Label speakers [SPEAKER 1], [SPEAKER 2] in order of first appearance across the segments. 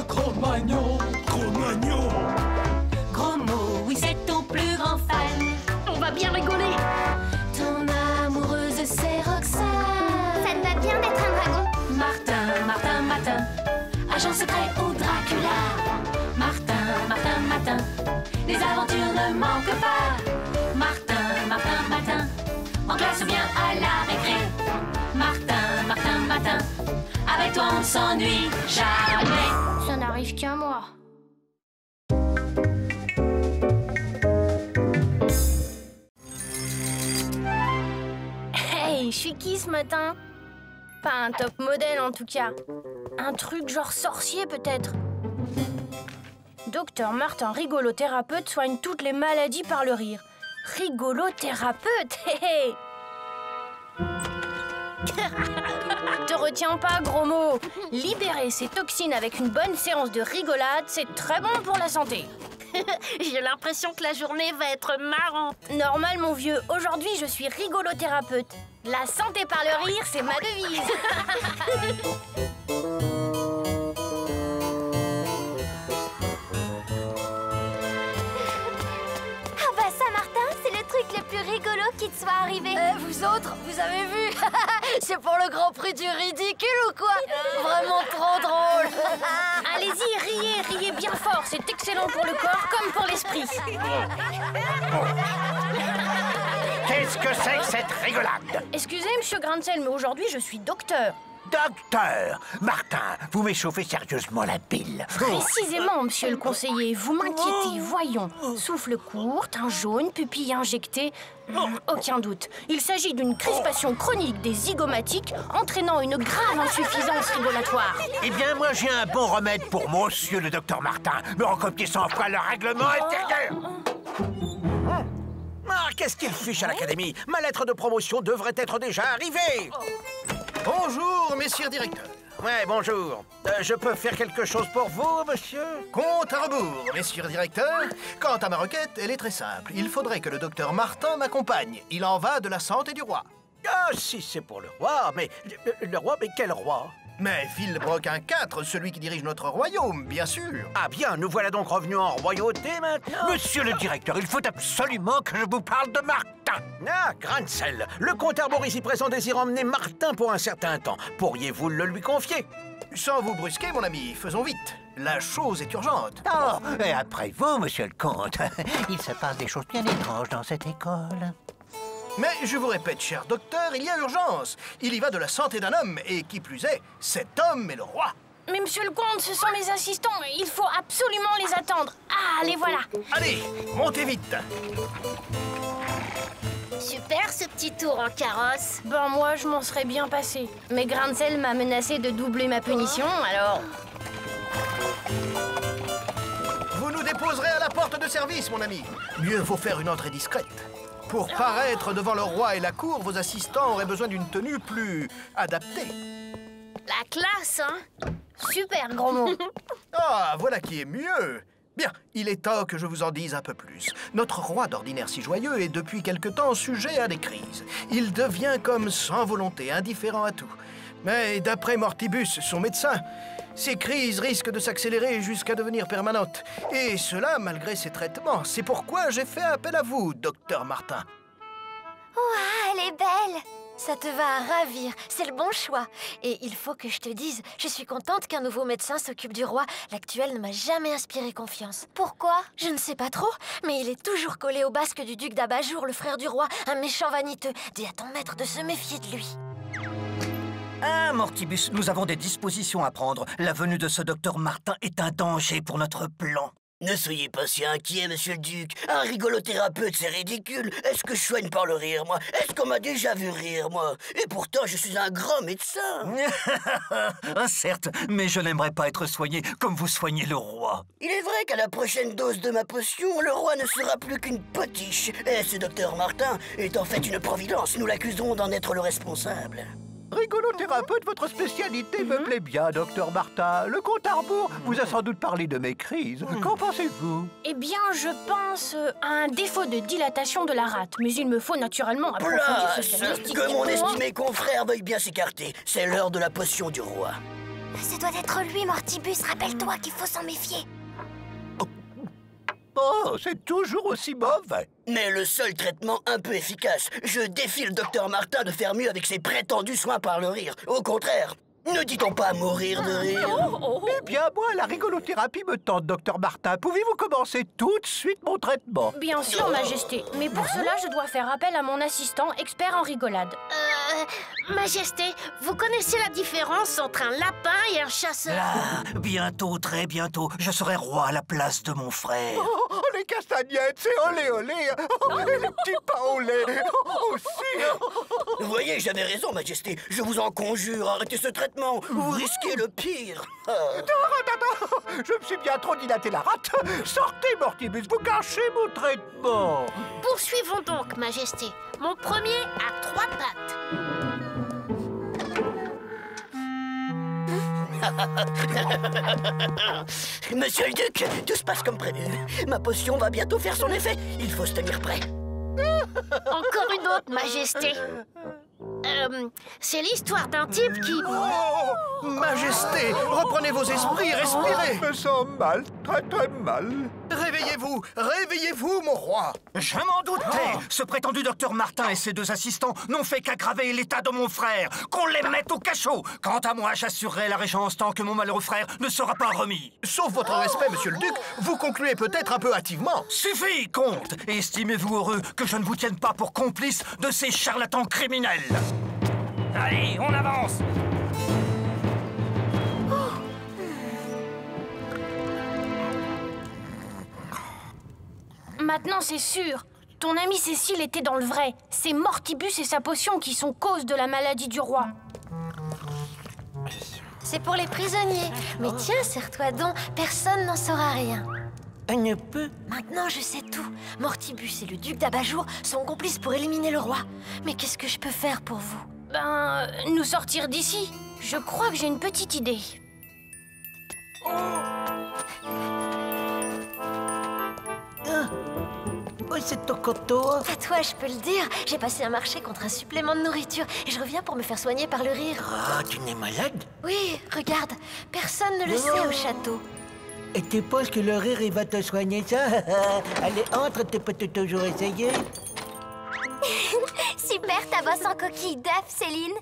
[SPEAKER 1] Cro-Magnon.
[SPEAKER 2] Cro-Magnon.
[SPEAKER 3] Gros mot, oui, c'est ton plus grand fan.
[SPEAKER 4] On va bien rigoler.
[SPEAKER 3] Ton amoureuse, c'est Roxane.
[SPEAKER 5] Ça te va bien d'être un dragon?
[SPEAKER 3] Martin, Martin, Martin, agent secret ou Dracula. Martin, Martin, Martin, les aventures ne manquent pas. Martin, Martin, Martin, en classe ou bien à la récré. Martin, Martin, Martin, avec toi on ne s'ennuie jamais.
[SPEAKER 5] Ça n'arrive qu'à moi.
[SPEAKER 4] Hey, je suis qui ce matin? Pas un top modèle en tout cas. Un truc genre sorcier peut-être. Docteur Martin, rigolothérapeute, soigne toutes les maladies par le rire. Rigolothérapeute, hé hé. Te retiens pas, gros mot. Libérer ces toxines avec une bonne séance de rigolade, c'est très bon pour la santé.
[SPEAKER 6] J'ai l'impression que la journée va être marrante.
[SPEAKER 4] Normal, mon vieux. Aujourd'hui, je suis rigolothérapeute. La santé par le rire, c'est ma devise.
[SPEAKER 5] Ah bah ça, Martin, c'est le truc le plus rigolo qui te soit arrivé.
[SPEAKER 7] Vous autres, vous avez vu? C'est pour le Grand Prix du ridicule ou quoi? Vraiment trop drôle.
[SPEAKER 4] Allez-y, riez bien fort. C'est excellent pour le corps comme pour l'esprit.
[SPEAKER 2] Qu'est-ce que c'est que cette rigolade?
[SPEAKER 4] Excusez, monsieur Grancel, mais aujourd'hui, je suis docteur.
[SPEAKER 2] Docteur Martin, vous m'échauffez sérieusement la pile.
[SPEAKER 4] Précisément, monsieur le conseiller, vous m'inquiétez. Voyons. Souffle court, teint jaune, pupille injectée. Aucun doute. Il s'agit d'une crispation chronique des zygomatiques entraînant une grave insuffisance rigolatoire.
[SPEAKER 2] Eh bien, moi, j'ai un bon remède pour monsieur le docteur Martin. Me recopier 100 fois le règlement intérieur.
[SPEAKER 8] Ah, qu'est-ce qu'il fiche à l'académie? Ma lettre de promotion devrait être déjà arrivée.
[SPEAKER 9] Bonjour, messieurs directeurs.
[SPEAKER 8] Ouais, bonjour. Je peux faire quelque chose pour vous, monsieur?
[SPEAKER 9] Compte à rebours, messieurs directeurs. Quant à ma requête, elle est très simple. Il faudrait que le docteur Martin m'accompagne. Il en va de la santé du roi.
[SPEAKER 8] Ah, si c'est pour le roi, mais... Le roi, mais quel roi?
[SPEAKER 9] Mais Villebrequin IV, celui qui dirige notre royaume, bien sûr.
[SPEAKER 8] Ah bien, nous voilà donc revenus en royauté maintenant.
[SPEAKER 2] Monsieur le directeur, il faut absolument que je vous parle de Martin.
[SPEAKER 8] Ah, Grancel, le comte Arbour ici présent désire emmener Martin pour un certain temps. Pourriez-vous le lui confier?
[SPEAKER 9] Sans vous brusquer, mon ami, faisons vite. La chose est urgente.
[SPEAKER 2] Oh, et après vous, monsieur le comte. Il se passe des choses bien étranges dans cette école.
[SPEAKER 9] Mais je vous répète, cher docteur, il y a urgence. Il y va de la santé d'un homme, et qui plus est, cet homme est le roi.
[SPEAKER 4] Mais monsieur le comte, ce sont mes assistants. Il faut absolument les attendre. Ah, les voilà.
[SPEAKER 9] Allez, montez vite.
[SPEAKER 6] Super ce petit tour en carrosse.
[SPEAKER 4] Ben moi, je m'en serais bien passé. Mais Grancel m'a menacé de doubler ma punition, alors...
[SPEAKER 9] Vous nous déposerez à la porte de service, mon ami. Mieux vaut faire une entrée discrète. Pour paraître devant le roi et la cour, vos assistants auraient besoin d'une tenue plus adaptée.
[SPEAKER 6] La classe, hein?
[SPEAKER 4] Super, gros mot.
[SPEAKER 9] Ah, voilà qui est mieux. Bien, il est temps que je vous en dise un peu plus. Notre roi, d'ordinaire si joyeux, est depuis quelque temps sujet à des crises. Il devient comme sans volonté, indifférent à tout. Mais d'après Mortibus, son médecin, ces crises risquent de s'accélérer jusqu'à devenir permanentes. Et cela malgré ses traitements. C'est pourquoi j'ai fait appel à vous, docteur Martin.
[SPEAKER 5] Ouah, elle est belle. Ça te va à ravir, c'est le bon choix. Et il faut que je te dise, je suis contente qu'un nouveau médecin s'occupe du roi. L'actuel ne m'a jamais inspiré confiance. Pourquoi? Je ne sais pas trop, mais il est toujours collé au basque du duc d'Abajour, le frère du roi, un méchant vaniteux. Dis à ton maître de se méfier de lui.
[SPEAKER 10] Ah, Mortibus, nous avons des dispositions à prendre. La venue de ce docteur Martin est un danger pour notre plan.
[SPEAKER 11] Ne soyez pas si inquiet, monsieur le duc. Un rigolothérapeute, c'est ridicule. Est-ce que je soigne par le rire, moi? Est-ce qu'on m'a déjà vu rire, moi? Et pourtant, je suis un grand médecin.
[SPEAKER 10] Certes, mais je n'aimerais pas être soigné comme vous soignez le roi.
[SPEAKER 11] Il est vrai qu'à la prochaine dose de ma potion, le roi ne sera plus qu'une potiche. Et ce docteur Martin est en fait une providence. Nous l'accusons d'en être le responsable.
[SPEAKER 2] Rigolothérapeute, votre spécialité me plaît bien, docteur Martin. Le comte Arbour vous a sans doute parlé de mes crises. Qu'en pensez-vous?
[SPEAKER 4] Eh bien, je pense à un défaut de dilatation de la rate. Mais il me faut naturellement approfondir ce
[SPEAKER 11] Place
[SPEAKER 4] diagnostic.
[SPEAKER 11] que mon estimé confrère veuille bien s'écarter. C'est l'heure de la potion du roi.
[SPEAKER 5] Ce doit être lui, Mortibus. Rappelle-toi qu'il faut s'en méfier.
[SPEAKER 2] Oh, c'est toujours aussi mauvais.
[SPEAKER 11] Mais le seul traitement un peu efficace, je défie le docteur Martin de faire mieux avec ses prétendus soins par le rire. Au contraire, ne dit-on pas mourir de rire?
[SPEAKER 2] Eh bien, moi, la rigolothérapie me tente, docteur Martin. Pouvez-vous commencer tout de suite mon traitement?
[SPEAKER 4] Bien sûr, Majesté. Mais pour cela, je dois faire appel à mon assistant, expert en rigolade.
[SPEAKER 6] Majesté, vous connaissez la différence entre un lapin et un chasseur?
[SPEAKER 10] Ah, bientôt, très bientôt, je serai roi à la place de mon frère.
[SPEAKER 2] Oh, les castagnettes, c'est olé olé. Oh, et les petits pains au lait. Oh, aussi.
[SPEAKER 11] Vous voyez, j'avais raison, Majesté. Je vous en conjure, arrêtez ce traitement. Vous risquez le pire.
[SPEAKER 2] Attends, je me suis bien trop dilaté la rate. Sortez, Mortibus, vous cachez mon traitement.
[SPEAKER 6] Poursuivons donc, Majesté. Mon premier a 3 pattes.
[SPEAKER 11] Monsieur le Duc, tout se passe comme prévu. Ma potion va bientôt faire son effet. Il faut se tenir prêt.
[SPEAKER 6] Encore une autre, Majesté. C'est l'histoire d'un type qui...
[SPEAKER 9] Oh, Majesté, reprenez vos esprits, respirez.
[SPEAKER 2] Je me sens mal, très très mal.
[SPEAKER 9] Réveillez-vous, réveillez-vous, mon roi.
[SPEAKER 10] Je m'en doutais. Ce prétendu docteur Martin et ses 2 assistants n'ont fait qu'aggraver l'état de mon frère. Qu'on les mette au cachot. Quant à moi, j'assurerai la régence tant que mon malheureux frère ne sera pas remis.
[SPEAKER 9] Sauf votre respect, monsieur le duc, vous concluez peut-être un peu hâtivement.
[SPEAKER 10] Suffit, comte. Estimez-vous heureux que je ne vous tienne pas pour complice de ces charlatans criminels. Allez, on avance.
[SPEAKER 4] Maintenant, c'est sûr. Ton amie Cécile était dans le vrai. C'est Mortibus et sa potion qui sont cause de la maladie du roi.
[SPEAKER 5] C'est pour les prisonniers. Mais tiens, serre-toi donc, personne n'en saura rien.
[SPEAKER 11] Un peu.
[SPEAKER 5] Maintenant, je sais tout. Mortibus et le duc d'Abajour sont complices pour éliminer le roi. Mais qu'est-ce que je peux faire pour vous?
[SPEAKER 4] Nous sortir d'ici. Je crois que j'ai une petite idée.
[SPEAKER 11] Oh, c'est ton coteau.
[SPEAKER 5] À toi, je peux le dire. J'ai passé un marché contre un supplément de nourriture et je reviens pour me faire soigner par le rire.
[SPEAKER 11] Ah, tu n'es malade?
[SPEAKER 5] Oui, regarde. Personne ne le sait au château.
[SPEAKER 11] Et tu penses que le rire, il va te soigner ça? Allez, entre, tu peux toujours essayer.
[SPEAKER 5] Super, ta bosse en coquille d'œuf, Céline.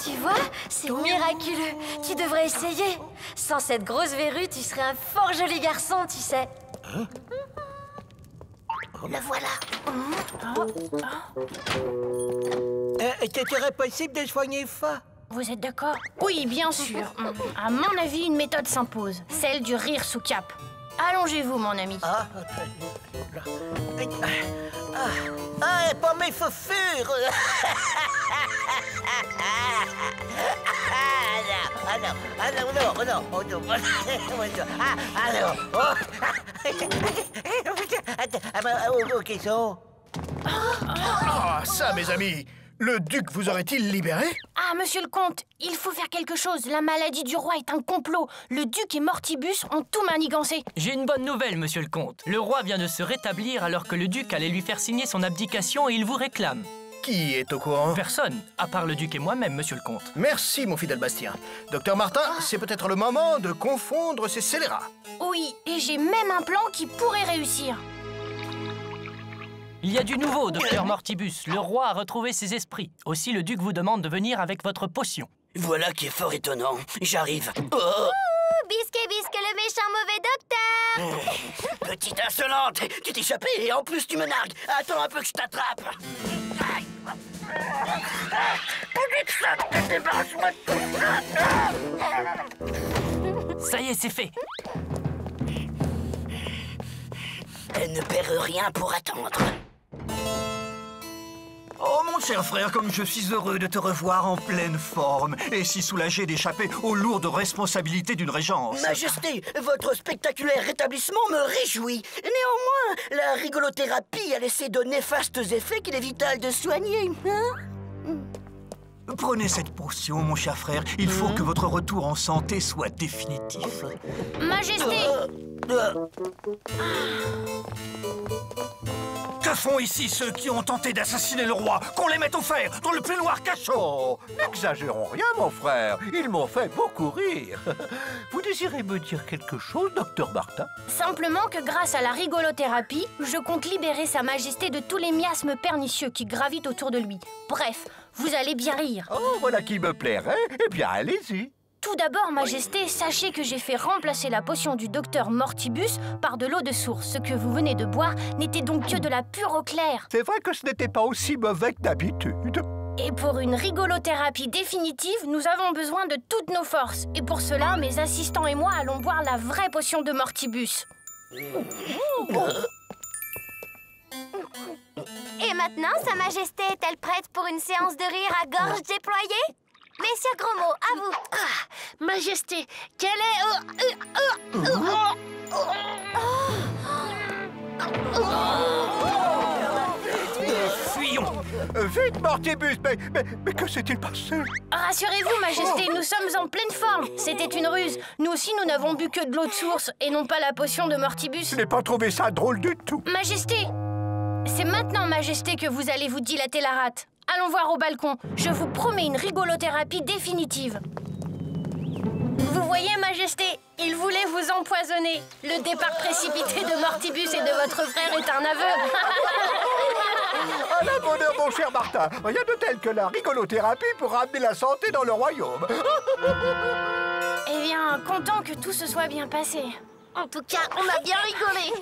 [SPEAKER 5] Tu vois, c'est miraculeux. Tu devrais essayer. Sans cette grosse verrue, tu serais un fort joli garçon, tu sais.
[SPEAKER 11] Hein?
[SPEAKER 5] Le voilà.
[SPEAKER 11] Ce serait possible de soigner ça?
[SPEAKER 4] Vous êtes d'accord? Oui, bien sûr. À mon avis, une méthode s'impose. Celle du rire sous cape. Allongez-vous, mon ami.
[SPEAKER 11] Pas mes chaussures.
[SPEAKER 9] Ah, ça, mes amis, le duc vous aurait-il libéré?
[SPEAKER 4] Ah, monsieur le comte, il faut faire quelque chose. La maladie du roi est un complot. Le duc et Mortibus ont tout manigancé.
[SPEAKER 1] J'ai une bonne nouvelle, monsieur le comte. Le roi vient de se rétablir alors que le duc allait lui faire signer son abdication et il vous réclame.
[SPEAKER 9] Qui est au courant?
[SPEAKER 1] Personne, à part le duc et moi-même, monsieur le comte.
[SPEAKER 9] Merci, mon fidèle Bastien. Docteur Martin, c'est peut-être le moment de confondre ces scélérats.
[SPEAKER 4] Oui, et j'ai même un plan qui pourrait réussir.
[SPEAKER 1] Il y a du nouveau, docteur Mortibus. Le roi a retrouvé ses esprits. Aussi, le duc vous demande de venir avec votre potion.
[SPEAKER 11] Voilà qui est fort étonnant. J'arrive. Oh.
[SPEAKER 5] Bisque, bisque, le méchant mauvais docteur.
[SPEAKER 11] Petite insolente, tu t'es échappée et en plus tu me nargues. Attends un peu que je t'attrape.
[SPEAKER 1] Ça y est, c'est fait.
[SPEAKER 11] Elle ne perd rien pour attendre.
[SPEAKER 10] Oh, mon cher frère, comme je suis heureux de te revoir en pleine forme et si soulagé d'échapper aux lourdes responsabilités d'une régence.
[SPEAKER 11] Majesté, votre spectaculaire rétablissement me réjouit. Néanmoins, la rigolothérapie a laissé de néfastes effets qu'il est vital de soigner.
[SPEAKER 10] Prenez cette potion, mon cher frère. Il faut que votre retour en santé soit définitif.
[SPEAKER 4] Majesté!
[SPEAKER 10] Que font ici ceux qui ont tenté d'assassiner le roi? Qu'on les mette au fer, dans le plus noir cachot!
[SPEAKER 2] Oh, n'exagérons rien, mon frère. Ils m'ont fait beaucoup rire. Vous désirez me dire quelque chose, docteur Martin?
[SPEAKER 4] Simplement que grâce à la rigolothérapie, je compte libérer Sa Majesté de tous les miasmes pernicieux qui gravitent autour de lui. Bref, vous allez bien rire.
[SPEAKER 2] Oh, voilà qui me plairait. Eh bien, allez-y.
[SPEAKER 4] Tout d'abord, Majesté, sachez que j'ai fait remplacer la potion du docteur Mortibus par de l'eau de source. Ce que vous venez de boire n'était donc que de la pure eau claire.
[SPEAKER 2] C'est vrai que ce n'était pas aussi mauvais que d'habitude.
[SPEAKER 4] Et pour une rigolothérapie définitive, nous avons besoin de toutes nos forces. Et pour cela, mes assistants et moi allons boire la vraie potion de Mortibus.
[SPEAKER 5] Et maintenant, Sa Majesté est-elle prête pour une séance de rire à gorge déployée? Messieurs Gros Mot, à vous.
[SPEAKER 6] Majesté, quelle est...
[SPEAKER 10] Fuyons!
[SPEAKER 2] Vite, Mortibus, mais que s'est-il passé?
[SPEAKER 4] Rassurez-vous, Majesté, nous sommes en pleine forme. C'était une ruse. Nous aussi, nous n'avons bu que de l'eau de source et non pas la potion de Mortibus.
[SPEAKER 2] Je n'ai pas trouvé ça drôle du tout.
[SPEAKER 4] Majesté, c'est maintenant, Majesté, que vous allez vous dilater la rate. Allons voir au balcon. Je vous promets une rigolothérapie définitive. Vous voyez, Majesté, il voulait vous empoisonner. Le départ précipité de Mortibus et de votre frère est un aveu.
[SPEAKER 2] À la bonne heure, mon cher Martin. Rien de tel que la rigolothérapie pour ramener la santé dans le royaume.
[SPEAKER 4] Eh bien, content que tout se soit bien passé.
[SPEAKER 6] En tout cas, on a bien rigolé.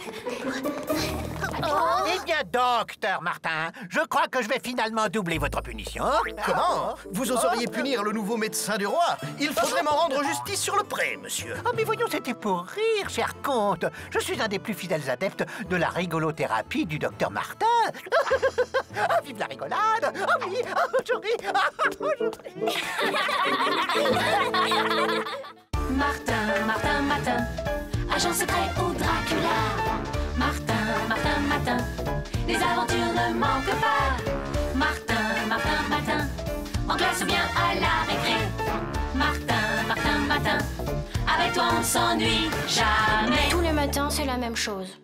[SPEAKER 12] Eh bien, docteur Martin, je crois que je vais finalement doubler votre punition.
[SPEAKER 9] Comment? Vous oseriez punir le nouveau médecin du roi? Il faudrait m'en rendre justice sur le pré, monsieur.
[SPEAKER 12] Oh, mais voyons, c'était pour rire, cher comte. Je suis un des plus fidèles adeptes de la rigolothérapie du docteur Martin. Ah, vive la rigolade! Ah oui, je ris. Je ris.
[SPEAKER 3] Martin, Martin, Martin, agent secret ou Dracula. Martin, Martin, Martin, les aventures ne manquent pas. Martin, Martin, Martin, en classe ou bien à la récré. Martin, Martin, Martin, avec toi on ne s'ennuie jamais.
[SPEAKER 4] Tous les matins, c'est la même chose.